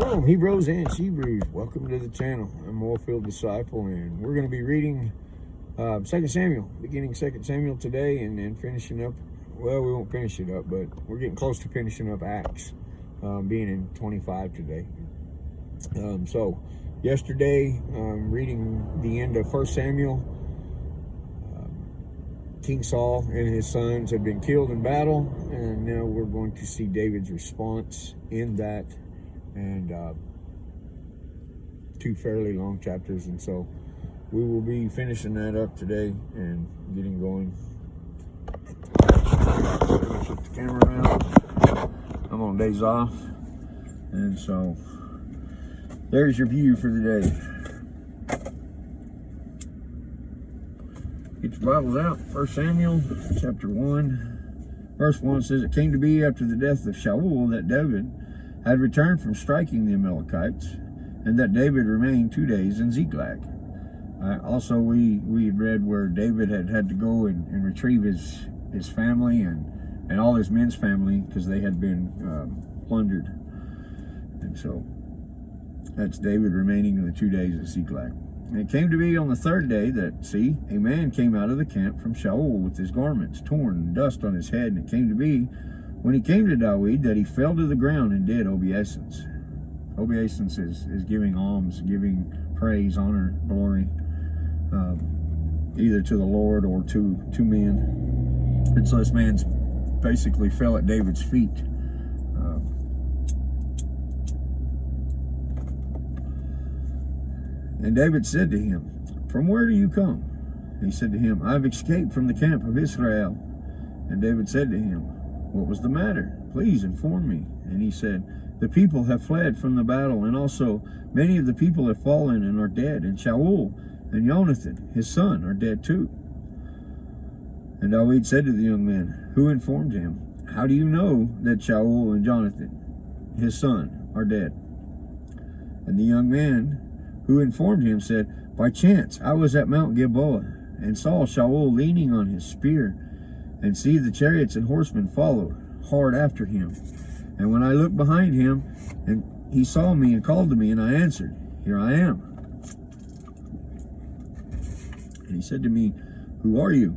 Shalom, Hebrews and Hebrews. Welcome to the channel. I'm Oilfield Disciple, and we're going to be reading 2 Samuel, beginning 2 Samuel today, and then finishing up. Well, we won't finish it up, but we're getting close to finishing up Acts, being in 25 today. So, yesterday, reading the end of 1 Samuel. King Saul and his sons have been killed in battle, and now we're going to see David's response in that, and two fairly long chapters, and so we will be finishing that up today and getting going. Flip the camera around. I'm on days off, and so there's your view for the day. Get your Bibles out. 1 Samuel chapter 1 verse 1 says, "It came to be after the death of Saul that David had returned from striking the Amalekites, and that David remained 2 days in Ziklag." Also, we had read where David had to go and retrieve his family and all his men's family, because they had been plundered. And so that's David remaining in the 2 days at Ziklag. And it came to be on the third day that, see, a man came out of the camp from Saul with his garments torn and dust on his head. And it came to be, when he came to David, that he fell to the ground and did obeisance. Obeisance is giving alms, giving praise, honor, glory, either to the Lord or to men. And so this man basically fell at David's feet. And David said to him, "From where do you come?" And he said to him, "I've escaped from the camp of Israel." And David said to him, "What was the matter? Please inform me." And he said, "The people have fled from the battle, and also many of the people have fallen and are dead. And Saul and Jonathan, his son, are dead too." And David said to the young man who informed him, "How do you know that Saul and Jonathan, his son, are dead?" And the young man who informed him said, "By chance I was at Mount Gilboa, and saw Saul leaning on his spear, and see the chariots and horsemen followed hard after him. And when I looked behind him, and he saw me and called to me, and I answered, 'Here I am.' And he said to me, 'Who are you?'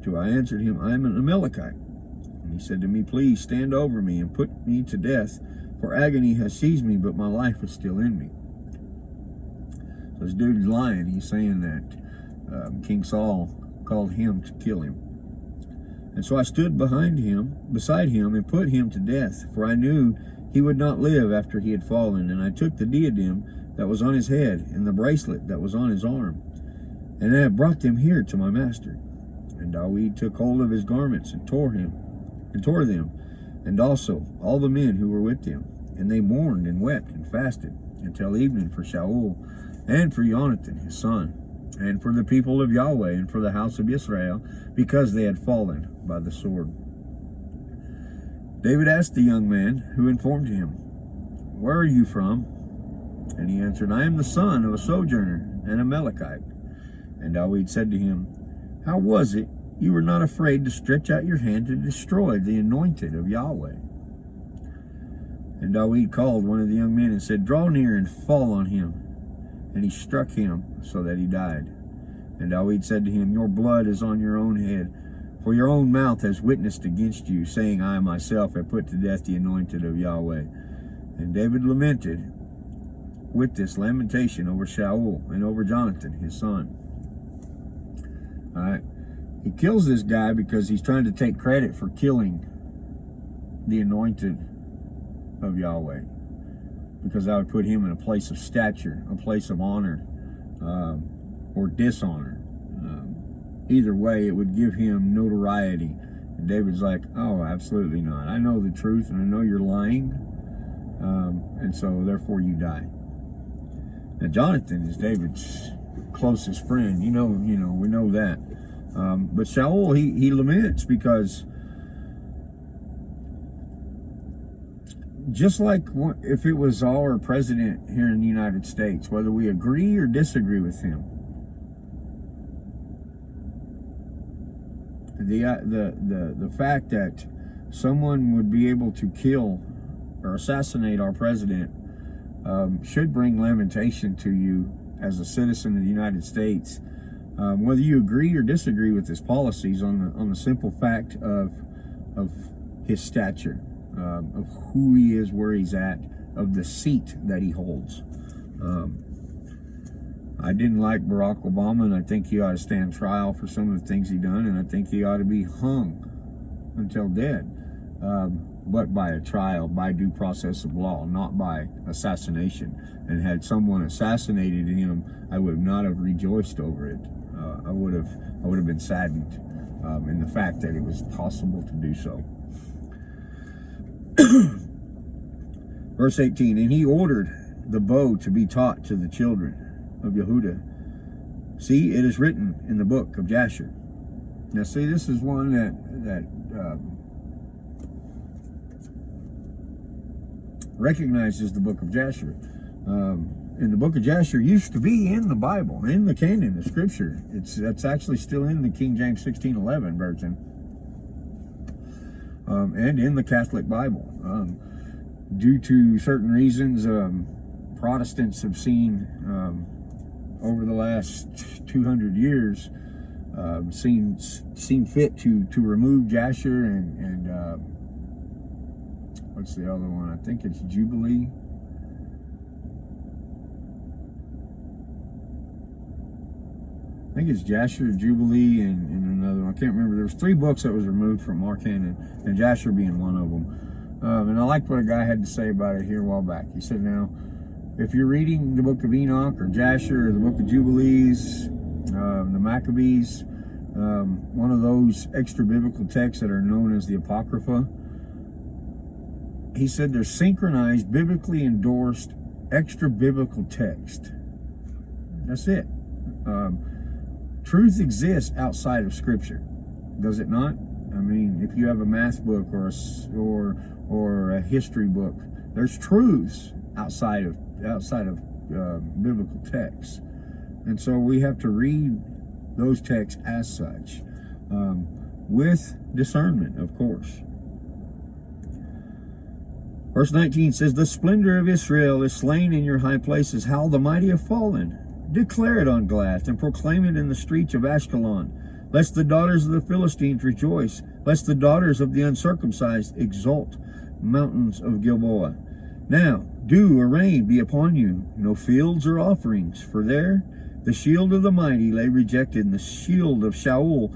So I answered him, 'I am an Amalekite.' And he said to me, 'Please stand over me and put me to death, for agony has seized me, but my life is still in me.'" This dude's lying. He's saying that King Saul called him to kill him. "And so I stood beside him, and put him to death, for I knew he would not live after he had fallen. And I took the diadem that was on his head, and the bracelet that was on his arm, and I have brought them here to my master." And David took hold of his garments and tore them, and also all the men who were with him. And they mourned and wept and fasted until evening for Saul, and for Jonathan his son, and for the people of Yahweh, and for the house of Israel, because they had fallen by the sword. David asked the young man who informed him, "Where are you from?" And he answered, "I am the son of a sojourner, an Amalekite." And David said to him, "How was it you were not afraid to stretch out your hand to destroy the anointed of Yahweh?" And David called one of the young men and said, "Draw near and fall on him." And he struck him so that he died. And David said to him, "Your blood is on your own head, for your own mouth has witnessed against you, saying, 'I myself have put to death the anointed of Yahweh.'" And David lamented with this lamentation over Saul and over Jonathan his son. All right. He kills this guy because he's trying to take credit for killing the anointed of Yahweh, because that would put him in a place of stature, a place of honor, or dishonor. Either way, it would give him notoriety. And David's like, "Oh, absolutely not. I know the truth, and I know you're lying, and so therefore you die." Now, Jonathan is David's closest friend. We know that. But Saul, he laments because, just like if it was our president here in the United States, whether we agree or disagree with him, the fact that someone would be able to kill or assassinate our president should bring lamentation to you as a citizen of the United States, whether you agree or disagree with his policies, on the simple fact of his stature, of who he is, where he's at, of the seat that he holds. I didn't like Barack Obama, and I think he ought to stand trial for some of the things he done, and I think he ought to be hung until dead, but by a trial, by due process of law, not by assassination. And had someone assassinated him, I would not have rejoiced over it. I would have been saddened in the fact that it was possible to do so. Verse 18, and he ordered the bow to be taught to the children of Yehudah. See, it is written in the book of Jasher. Now, see, this is one that recognizes the book of Jasher. And the book of Jasher used to be in the Bible, in the canon of Scripture. It's actually still in the King James 1611 version, and in the Catholic Bible. Due to certain reasons, Protestants have seen over the last 200 years seen fit to remove Jasher and what's the other one? I think it's Jubilee. I think it's Jasher, Jubilee, and another one. I can't remember. There was 3 books that was removed from our canon, and Jasher being one of them. And I liked what a guy had to say about it here a while back. He said, now, if you're reading the book of Enoch or Jasher or the book of Jubilees, the Maccabees, one of those extra biblical texts that are known as the Apocrypha, he said they're synchronized, biblically endorsed, extra biblical text. That's it. Truth exists outside of Scripture, does it not? I mean, if you have a math book or a history book, there's truths outside of biblical texts, and so we have to read those texts as such, with discernment, of course. Verse 19 says, the splendor of Israel is slain in your high places. How the mighty have fallen. Declare it on Glath, and proclaim it in the streets of Ashkelon. Lest the daughters of the Philistines rejoice, lest the daughters of the uncircumcised exult, mountains of Gilboa. Now, dew or rain be upon you, no fields or offerings, for there the shield of the mighty lay rejected, and the shield of Shaul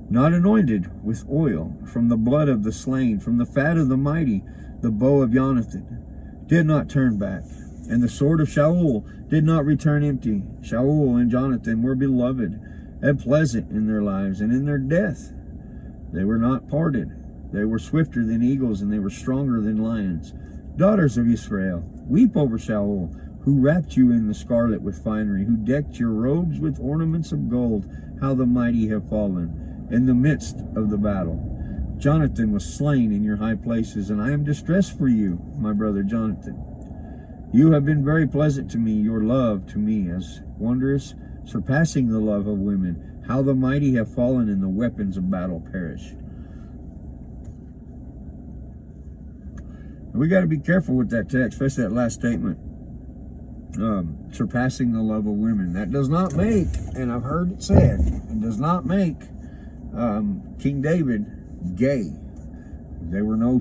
not anointed with oil. From the blood of the slain, from the fat of the mighty, the bow of Jonathan did not turn back, and the sword of Shaul did not return empty. Shaul and Jonathan were beloved and pleasant in their lives, and in their death they were not parted. They were swifter than eagles, and they were stronger than lions. Daughters of Israel, weep over Shaul, who wrapped you in the scarlet with finery, who decked your robes with ornaments of gold. How the mighty have fallen in the midst of the battle. Jonathan was slain in your high places, and I am distressed for you, my brother Jonathan. You have been very pleasant to me, your love to me as wondrous, surpassing the love of women. How the mighty have fallen, and the weapons of battle perished. We got to be careful with that text, especially that last statement. Surpassing the love of women. That does not make, and I've heard it said, it does not make King David gay. There were no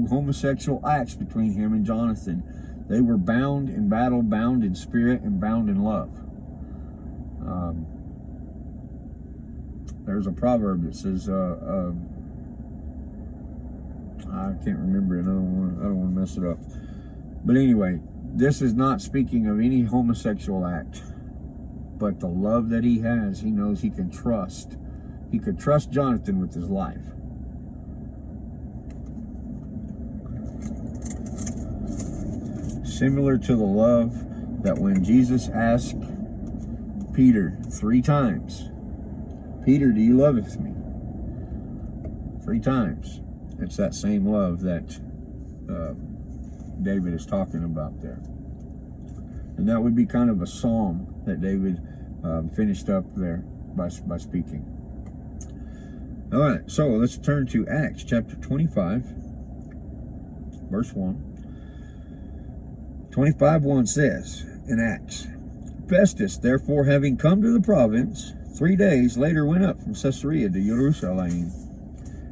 homosexual acts between him and Jonathan. They were bound in battle, bound in spirit, and bound in love. There's a proverb that says, I can't remember it. I don't want to mess it up. But anyway, this is not speaking of any homosexual act, but the love that he has. He knows he can trust. He could trust Jonathan with his life. Similar to the love that when Jesus asked Peter 3 times, Peter, do you love me? 3 times. It's that same love that David is talking about there. And that would be kind of a psalm that David finished up there by speaking. All right, so let's turn to Acts chapter 25, verse 1. 25:1 says in Acts, Festus, therefore, having come to the province, 3 days later went up from Caesarea to Jerusalem.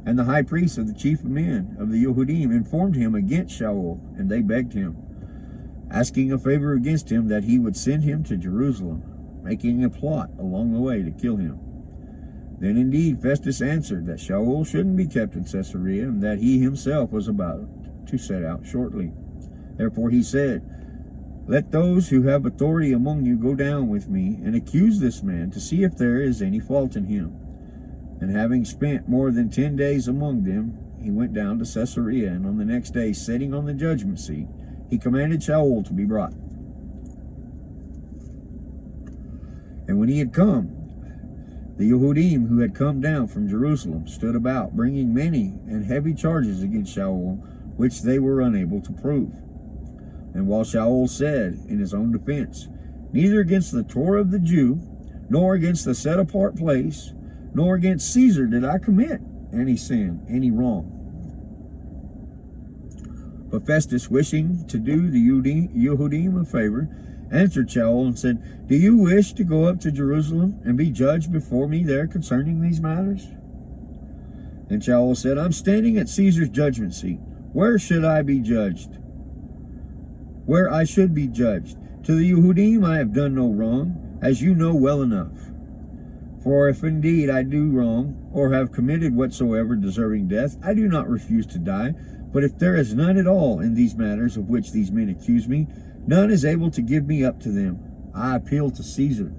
And the high priest of the chief men of the Yehudim informed him against Saul, and they begged him, asking a favor against him that he would send him to Jerusalem, making a plot along the way to kill him. Then indeed Festus answered that Saul shouldn't be kept in Caesarea, and that he himself was about to set out shortly. Therefore he said, let those who have authority among you go down with me and accuse this man to see if there is any fault in him. And having spent more than 10 days among them, he went down to Caesarea, and on the next day, sitting on the judgment seat, he commanded Saul to be brought. And when he had come, the Yehudim who had come down from Jerusalem stood about, bringing many and heavy charges against Saul, which they were unable to prove. And while Saul said in his own defense, neither against the Torah of the Jew, nor against the set-apart place, nor against Caesar did I commit any sin, any wrong. But Festus, wishing to do the Yehudim a favor, answered Saul and said, do you wish to go up to Jerusalem and be judged before me there concerning these matters? And Saul said, I'm standing at Caesar's judgment seat. Where should I be judged? Where I should be judged. To the Yehudim I have done no wrong, as you know well enough. For if indeed I do wrong, or have committed whatsoever deserving death, I do not refuse to die. But if there is none at all in these matters of which these men accuse me, none is able to give me up to them. I appeal to Caesar.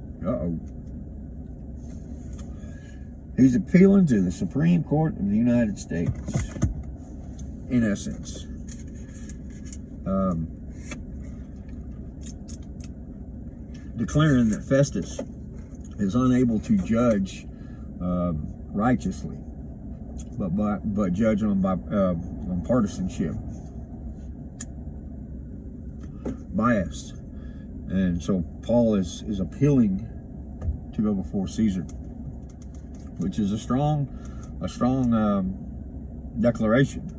He's appealing to the Supreme Court of the United States, in essence. Declaring that Festus is unable to judge righteously, but judge on partisanship, bias. And so Paul is appealing to go before Caesar, which is a strong declaration,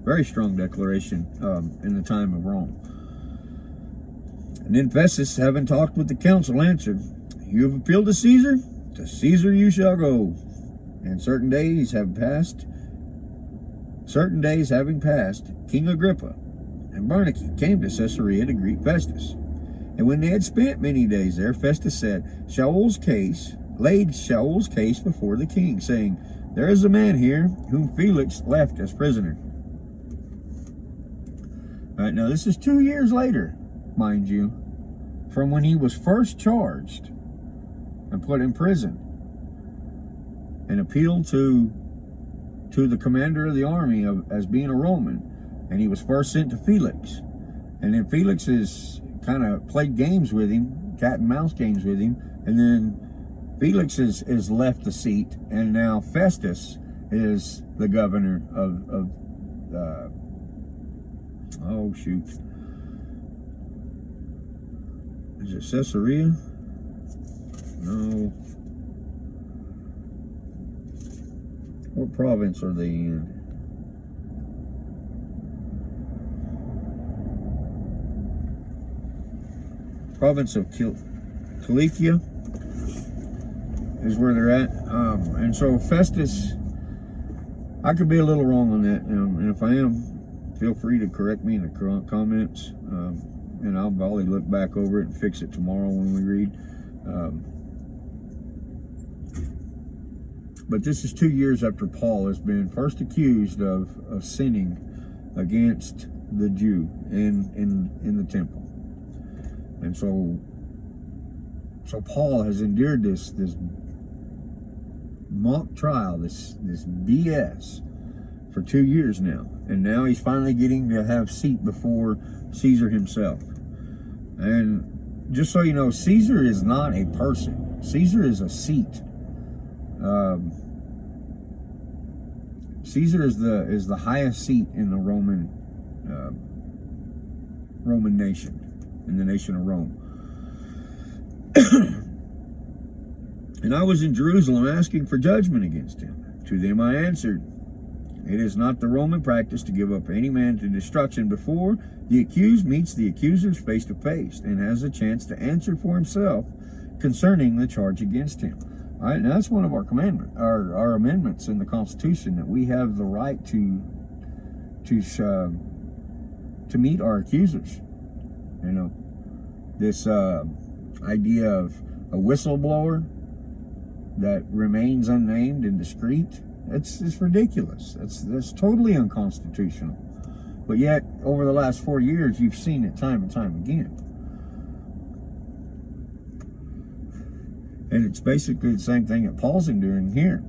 very strong declaration in the time of Rome. And then Festus, having talked with the council, answered, you have appealed to Caesar you shall go. And certain days having passed, King Agrippa and Bernice came to Caesarea to greet Festus. And when they had spent many days there, Festus said, laid Saul's case before the king, saying, there is a man here whom Felix left as prisoner. All right, now this is 2 years later, mind you, from when he was first charged and put in prison, and appealed to the commander of the army as being a Roman. And he was first sent to Felix, and then Felix is kind of played games with him, cat and mouse games with him, and then Felix is left the seat, and now Festus is the governor of oh shoot, is it Caesarea? No. What province are they in? Province of Cilicia is where they're at. And so Festus, I could be a little wrong on that. And if I am, feel free to correct me in the comments. And I'll probably look back over it and fix it tomorrow when we read. But this is 2 years after Paul has been first accused of sinning against the Jew in the temple. And so Paul has endured this mock trial, this BS for 2 years now. And now he's finally getting to have seat before Caesar himself. And just so you know, Caesar is not a person. Caesar is a seat. Caesar is the highest seat in the Roman nation, in the nation of Rome. And I was in Jerusalem asking for judgment against him. To them I answered, It is not the Roman practice to give up any man to destruction before the accused meets the accusers face to face and has a chance to answer for himself concerning the charge against him. All right, now that's one of our our amendments in the Constitution, that we have the right to meet our accusers. You know, this idea of a whistleblower that remains unnamed and discreet, it's ridiculous. That's totally unconstitutional. But yet, over the last 4 years, you've seen it time and time again. And it's basically the same thing that Paul's doing here.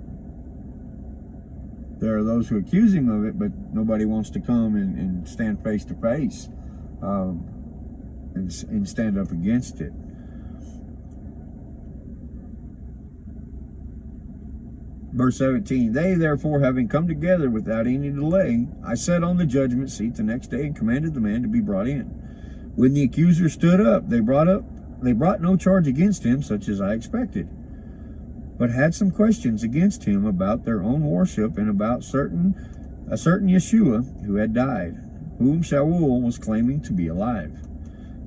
There are those who accuse him of it, but nobody wants to come and stand face to face and stand up against it. Verse 17, they therefore, having come together without any delay, I sat on the judgment seat the next day and commanded the man to be brought in. When the accuser stood up, they brought no charge against him, such as I expected, but had some questions against him about their own worship and about a certain Yeshua who had died, whom Saul was claiming to be alive.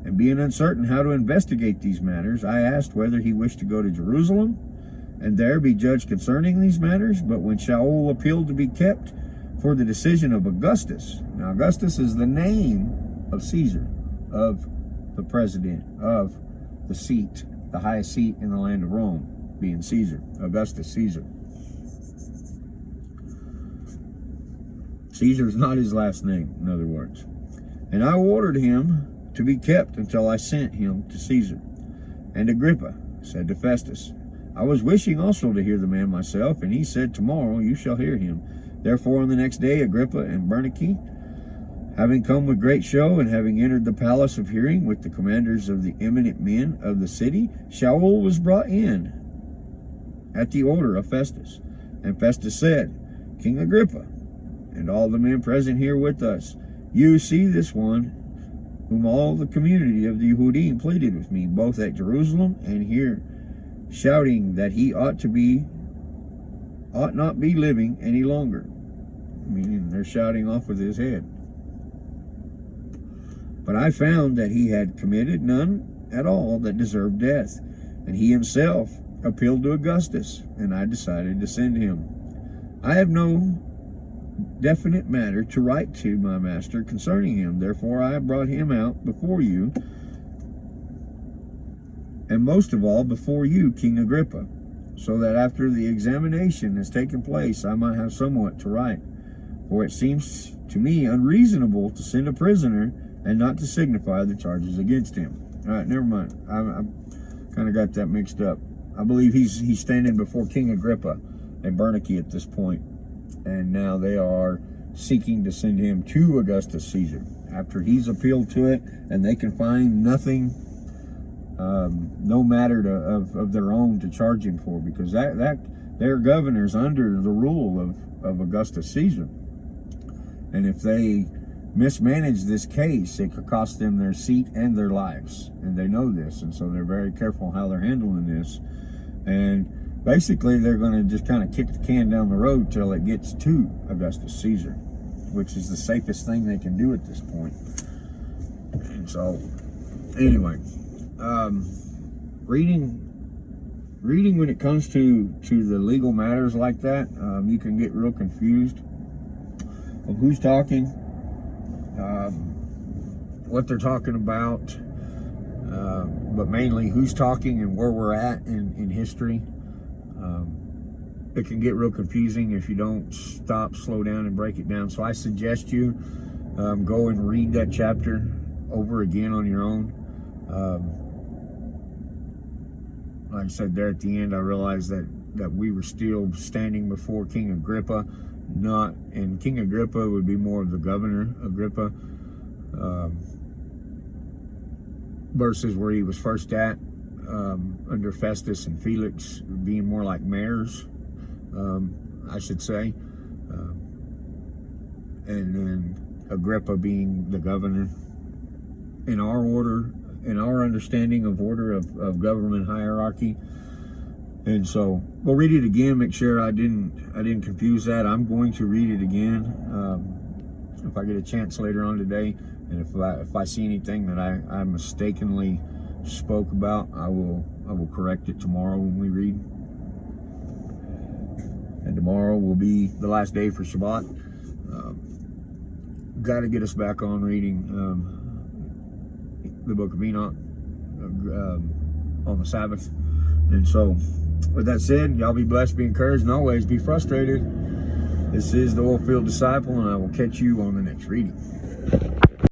And being uncertain how to investigate these matters, I asked whether he wished to go to Jerusalem and there be judged concerning these matters. But when Saul appealed to be kept for the decision of Augustus, now Augustus is the name of Caesar, of the president, of the seat, the highest seat in the land of Rome, being Caesar, Augustus Caesar. Caesar is not his last name, in other words. And I ordered him to be kept until I sent him to Caesar. And Agrippa said to Festus, I was wishing also to hear the man myself, and he said, tomorrow you shall hear him. Therefore on the next day Agrippa and Bernice, having come with great show, and having entered the palace of hearing with the commanders of the eminent men of the city, Saul was brought in at the order of Festus. And Festus said, King Agrippa, and all the men present here with us, you see this one, whom all the community of the Yehudim pleaded with me, both at Jerusalem and here, shouting that he ought not be living any longer. Meaning they're shouting off with his head. But I found that he had committed none at all that deserved death, and he himself appealed to Augustus, and I decided to send him. I have no definite matter to write to my master concerning him, therefore I have brought him out before you, and most of all before you, King Agrippa, so that after the examination has taken place I might have somewhat to write. For it seems to me unreasonable to send a prisoner and not to signify the charges against him. All right, never mind. I kind of got that mixed up. I believe he's standing before King Agrippa and Bernice at this point, and now they are seeking to send him to Augustus Caesar after he's appealed to it, and they can find nothing, no matter of their own to charge him for, because they're governors under the rule of Augustus Caesar, and if they mismanage this case, it could cost them their seat and their lives, and they know this, and so they're very careful how they're handling this. And basically they're going to just kind of kick the can down the road till it gets to Augustus Caesar, which is the safest thing they can do at this point. And so anyway, reading when it comes to the legal matters like that, you can get real confused of who's talking, what they're talking about, but mainly who's talking and where we're at in history. It can get real confusing if you don't stop, slow down, and break it down. So I suggest you go and read that chapter over again on your own. Like I said there at the end, I realized that we were still standing before King Agrippa, and King Agrippa would be more of the governor Agrippa, versus where he was first at, under Festus and Felix, being more like mayors, I should say, and then Agrippa being the governor. In our understanding of order of government hierarchy, And so we'll read it again. Make sure I didn't confuse that. I'm going to read it again if I get a chance later on today, and if I see anything that I mistakenly spoke about, I will correct it tomorrow when we read. And tomorrow will be the last day for Shabbat. Got to get us back on reading the book of Enoch on the Sabbath. And so, with that said, y'all be blessed, be encouraged, and always be frustrated. This is the Oilfield Disciple, and I will catch you on the next reading.